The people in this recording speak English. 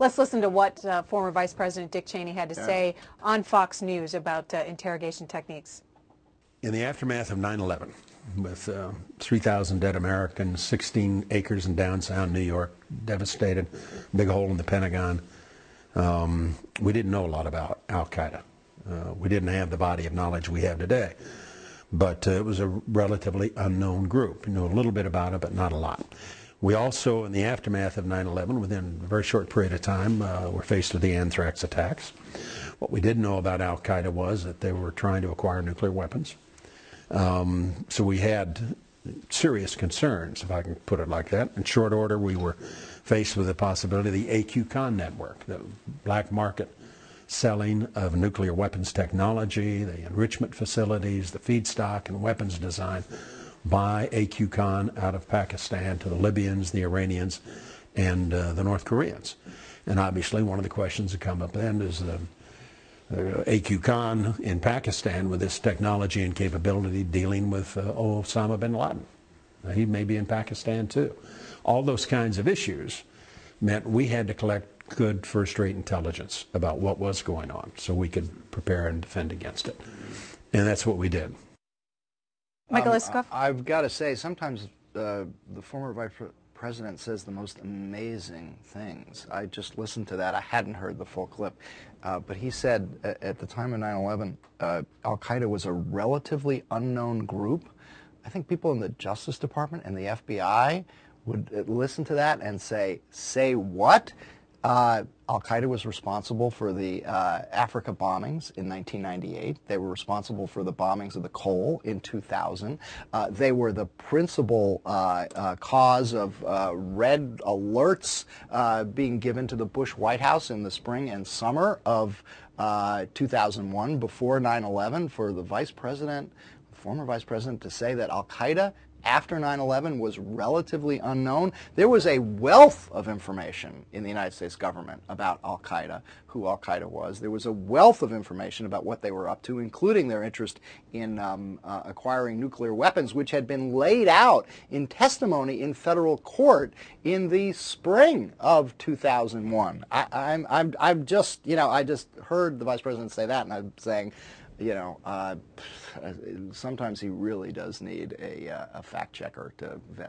Let's listen to what former Vice President Dick Cheney had to say on Fox News about interrogation techniques. In the aftermath of 9/11, with 3,000 dead Americans, 16 acres in downtown New York devastated, big hole in the Pentagon, we didn't know a lot about al-Qaeda. We didn't have the body of knowledge we have today. But it was a relatively unknown group. You know a little bit about it, but not a lot. We also, in the aftermath of 9/11, within a very short period of time, were faced with the anthrax attacks. What we did know about al-Qaeda was that they were trying to acquire nuclear weapons. So we had serious concerns, if I can put it like that. In short order, we were faced with the possibility of the al+Qaeda network, the black market selling of nuclear weapons technology, the enrichment facilities, the feedstock and weapons design by al+Qaeda out of Pakistan to the Libyans, the Iranians, and the North Koreans. And obviously one of the questions that come up then is the al+Qaeda in Pakistan with this technology and capability dealing with Osama+bin+laden. He may be in Pakistan too. All those kinds of issues meant we had to collect good first-rate intelligence about what was going on so we could prepare and defend against it. And that's what we did. Michael+isikoff? I've got to say, sometimes the former vice president says the most amazing things. I just listened to that. I hadn't heard the full clip. But he said at the time of 9/11, al-Qaeda was a relatively unknown group. I think people in the Justice Department and the FBI would listen to that and say what? Al-Qaeda was responsible for the Africa bombings in 1998. They were responsible for the bombings of the Cole in 2000. They were the principal cause of red alerts being given to the Bush White House in the spring and summer of 2001 before 9/11 for the vice president, former vice president, to say that al-Qaeda after 9/11 was relatively unknown. There was a wealth of information in the United States government about al-Qaeda, who al-Qaeda was. There was a wealth of information about what they were up to, including their interest in acquiring nuclear weapons, which had been laid out in testimony in federal court in the spring of 2001. I'm just, you know, I just heard the vice president say that, and I'm saying, you know, sometimes he really does need a fact checker to vet